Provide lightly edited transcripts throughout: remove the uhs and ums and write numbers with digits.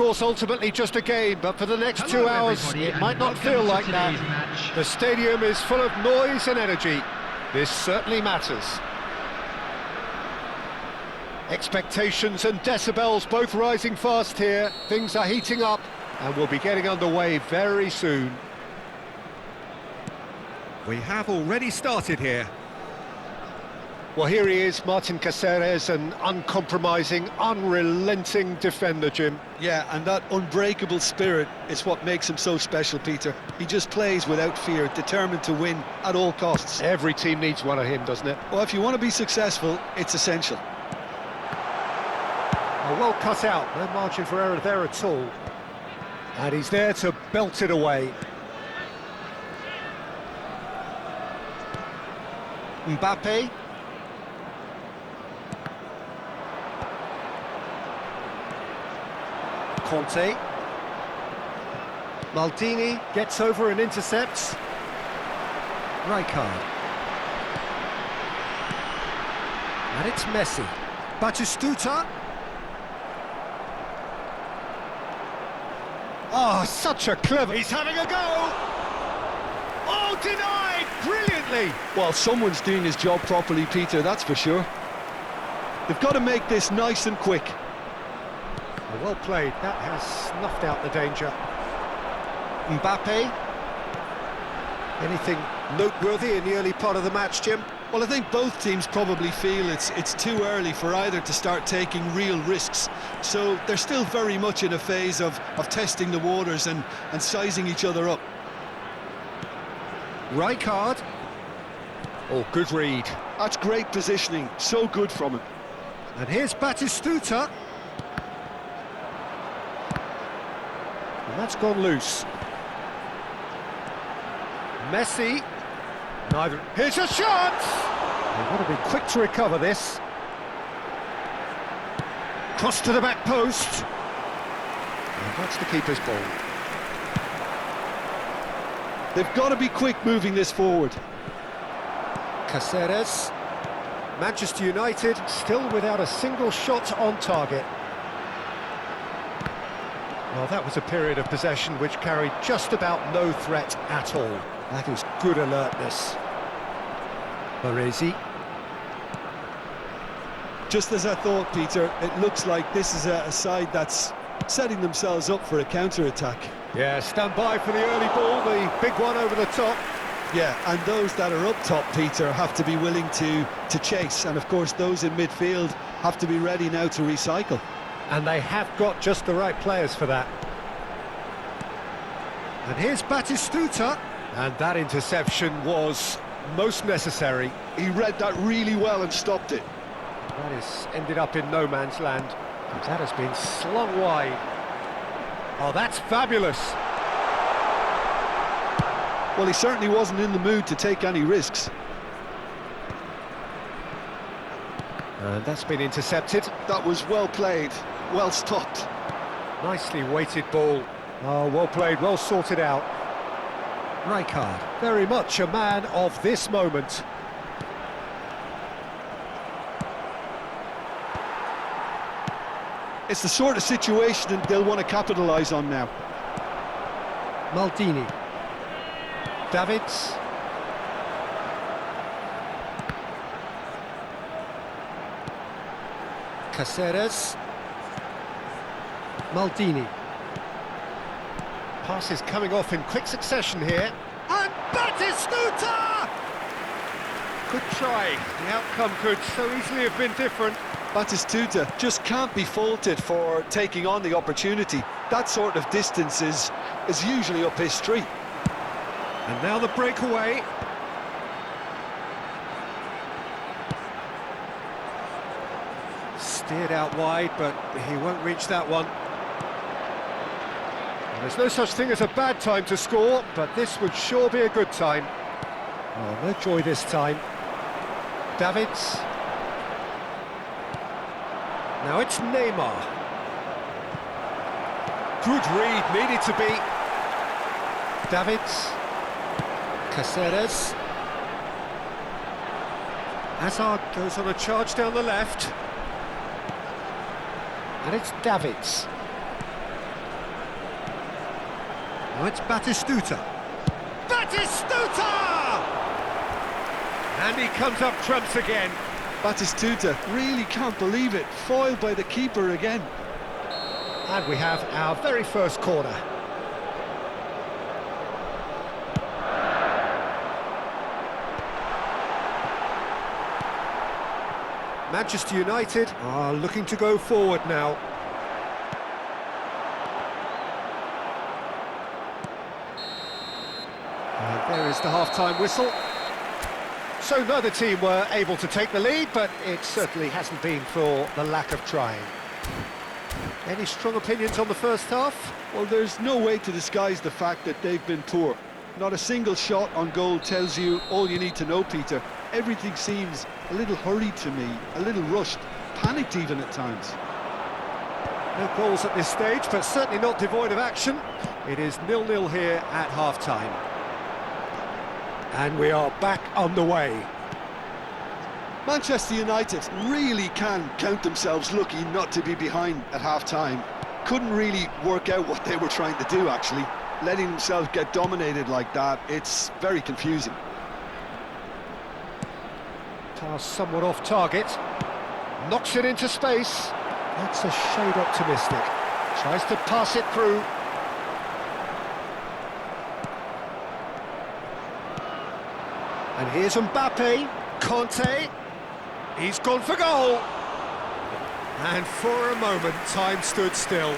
course, ultimately just a game, but for the next 2 hours, it might not feel like that. The stadium is full of noise and energy. This certainly matters. Expectations and decibels both rising fast here. Things are heating up, and we'll be getting underway very soon. We have already started here. Well, here he is, Martin Caceres, an uncompromising, unrelenting defender, Jim. Yeah, and that unbreakable spirit is what makes him so special, Peter. He just plays without fear, determined to win at all costs. Every team needs one of him, doesn't it? Well, if you want to be successful, it's essential. Oh, well cut out, no margin for error there at all. And he's there to belt it away. Mbappe. Conte. Maldini gets over and intercepts. Rijkaard. And it's Messi. Batistuta. Oh, such a clever... He's having a go! Oh, denied! Brilliantly! Well, someone's doing his job properly, Peter, that's for sure. They've got to make this nice and quick. Oh, well played. That has snuffed out the danger. Mbappe. Anything noteworthy in the early part of the match, Jim? Well, I think both teams probably feel it's too early for either to start taking real risks. So they're still very much in a phase of testing the waters and sizing each other up. Rijkaard. Oh, good read. That's great positioning, so good from him. And here's Batistuta. And that's gone loose. Messi. Neither. Here's a shot! They've got to be quick to recover this. Cross to the back post. And that's the keeper's ball. They've got to be quick moving this forward. Caceres. Manchester United still without a single shot on target. Well, that was a period of possession which carried just about no threat at all. That is good alertness. Baresi. Just as I thought, Peter, it looks like this is a side that's setting themselves up for a counter-attack. Yeah, stand by for the early ball, the big one over the top. Yeah, and those that are up top, Peter, have to be willing to chase. And, of course, those in midfield have to be ready now to recycle. And they have got just the right players for that. And here's Batistuta. And that interception was most necessary. He read that really well and stopped it. That has ended up in no man's land. That has been slung wide. Oh, that's fabulous. Well, he certainly wasn't in the mood to take any risks. And that's been intercepted. That was well played, well stopped. Nicely weighted ball. Oh, well played, well sorted out. Rijkaard, very much a man of this moment. It's the sort of situation that they'll want to capitalise on now. Maldini. Davids. Caceres. Maldini. Passes coming off in quick succession here. And Batistuta! Good try. The outcome could so easily have been different. Batistuta just can't be faulted for taking on the opportunity. That sort of distance is usually up his street. And now the breakaway. Steered out wide, but he won't reach that one. And there's no such thing as a bad time to score, but this would sure be a good time. Oh, no joy this time. Davids. Now it's Neymar. Good read, needed to be. Davids. Caceres. Hazard goes on a charge down the left. And it's Davids. Now it's Batistuta. Batistuta! And he comes up trumps again. Batistuta, really can't believe it, foiled by the keeper again. And we have our very first corner. Manchester United are looking to go forward now. And there is the half-time whistle. So neither team were able to take the lead, but it certainly hasn't been for the lack of trying. Any strong opinions on the first half? Well, there's no way to disguise the fact that they've been poor. Not a single shot on goal tells you all you need to know, Peter. Everything seems a little hurried to me, a little rushed, panicked even at times. No goals at this stage, but certainly not devoid of action. It is 0-0 here at half-time. And we are back on the way. Manchester United really can count themselves lucky not to be behind at half-time. Couldn't really work out what they were trying to do, actually. Letting themselves get dominated like that, it's very confusing. Pass somewhat off target. Knocks it into space. That's a shade optimistic. Tries to pass it through. And here's Mbappe. Conte. He's gone for goal. And for a moment, time stood still.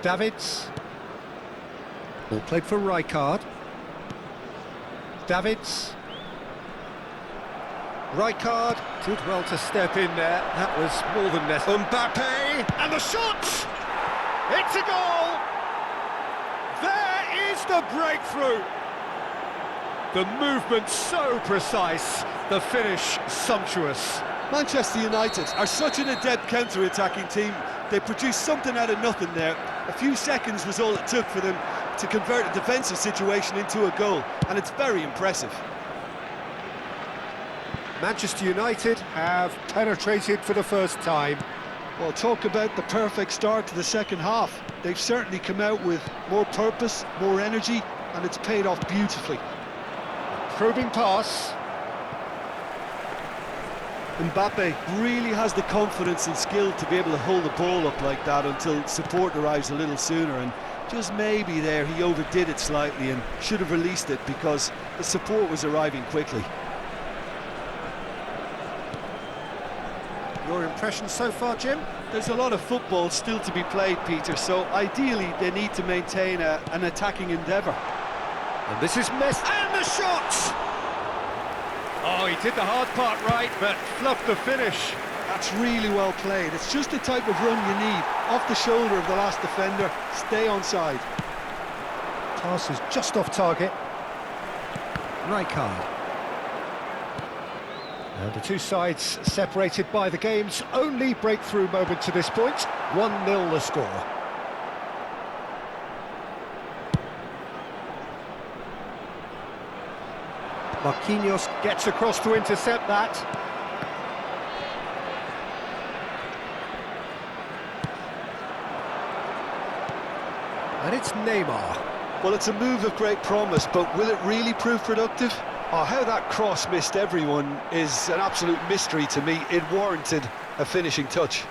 Davids. Ball played for Rijkaard. Davids. Rijkaard did well to step in there. That was more than necessary. Mbappe! And the shot! It's a goal! There is the breakthrough! The movement so precise, the finish sumptuous. Manchester United are such an adept counter-attacking team. They produced something out of nothing there. A few seconds was all it took for them to convert a defensive situation into a goal, and it's very impressive. Manchester United have penetrated for the first time. Well, talk about the perfect start to the second half. They've certainly come out with more purpose, more energy, and it's paid off beautifully. Probing pass. Mbappe really has the confidence and skill to be able to hold the ball up like that until support arrives a little sooner, and just maybe there he overdid it slightly and should have released it because the support was arriving quickly. Your impression so far, Jim? There's a lot of football still to be played, Peter, so ideally they need to maintain an attacking endeavour. And this is Messi. And the shot! Oh, he did the hard part right, but fluffed the finish. That's really well played. It's just the type of run you need. Off the shoulder of the last defender, stay onside. Pass is just off target. Rijkaard. And the two sides separated by the game's only breakthrough moment to this point. 1-0 the score. Marquinhos gets across to intercept that. And it's Neymar. Well, it's a move of great promise, but will it really prove productive? Oh, how that cross missed everyone is an absolute mystery to me. It warranted a finishing touch.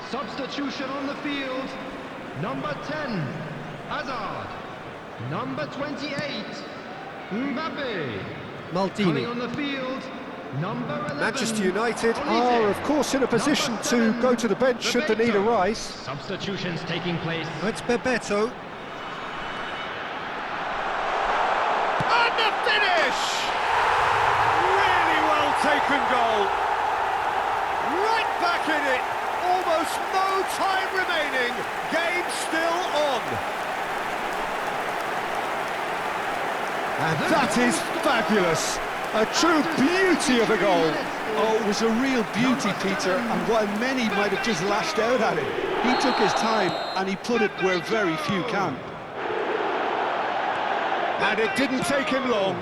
Substitution on the field. Number 10, Hazard. Number 28, Mbappe. Maldini. Coming on the field, number 11. Manchester United Olise. are, of course, in a position Number to 7, go to the bench should the need Bebeto. arise. Substitutions taking place. It's Bebeto. And the finish! Really well taken goal. Right back in it. Almost no time remaining. Game still on. And that is fabulous. A true beauty of a goal. Oh, it was a real beauty, Peter, and while many might have just lashed out at him, he took his time and he put it where very few can. And it didn't take him long.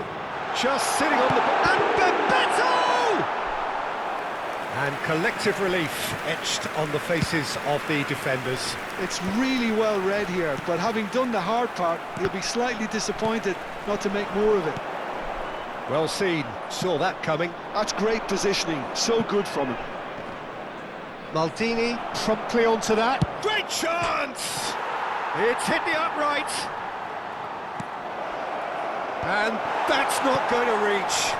Just sitting on the... And Bebeto! And collective relief etched on the faces of the defenders. It's really well read here, but having done the hard part, he'll be slightly disappointed not to make more of it. Well seen, saw that coming. That's great positioning, so good from him. Maldini promptly onto that. Great chance! It's hit the upright. And that's not going to reach.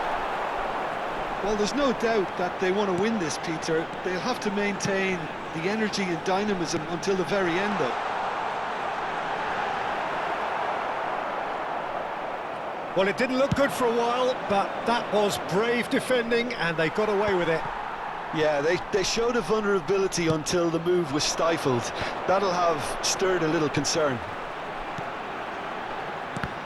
Well, there's no doubt that they want to win this, Peter. They'll have to maintain the energy and dynamism until the very end, though. Well, it didn't look good for a while, but that was brave defending, and they got away with it. Yeah, they showed a vulnerability until the move was stifled. That'll have stirred a little concern.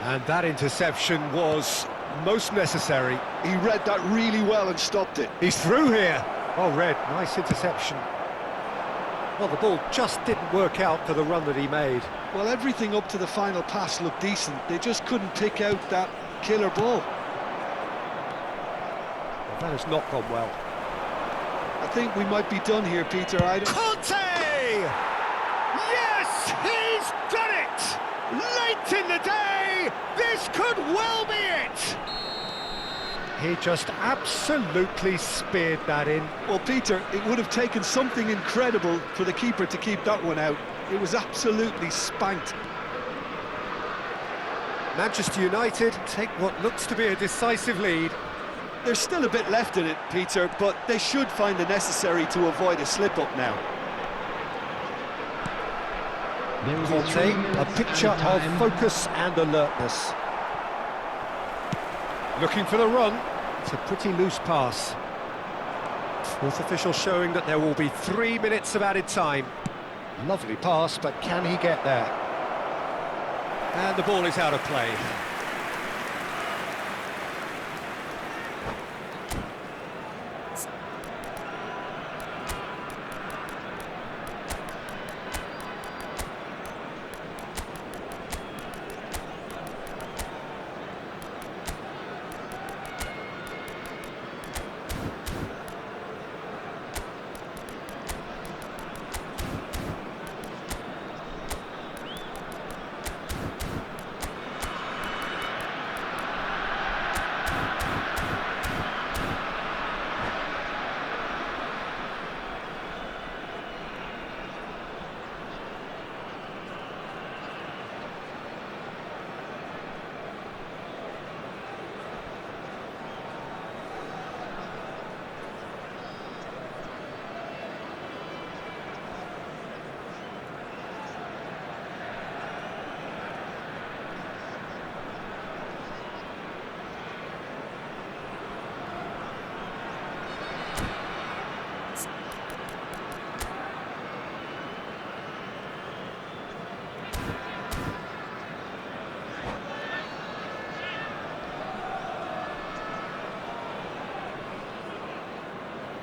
And that interception was most necessary. He read that really well and stopped it. He's through here. Oh, Red, nice interception. Well, the ball just didn't work out for the run that he made. Well, everything up to the final pass looked decent. They just couldn't pick out that killer ball. Well, that has not gone well. I think we might be done here, Peter. Conte! Yes, he's done it! Late in the day, this could well be it! He just absolutely speared that in. Well, Peter, it would have taken something incredible for the keeper to keep that one out. It was absolutely spanked. Manchester United take what looks to be a decisive lead. There's still a bit left in it, Peter, but they should find the necessary to avoid a slip-up now. Conte, a picture of focus and alertness. Looking for the run. It's a pretty loose pass. Fourth official showing that there will be 3 minutes of added time. Lovely pass, but can he get there? And the ball is out of play.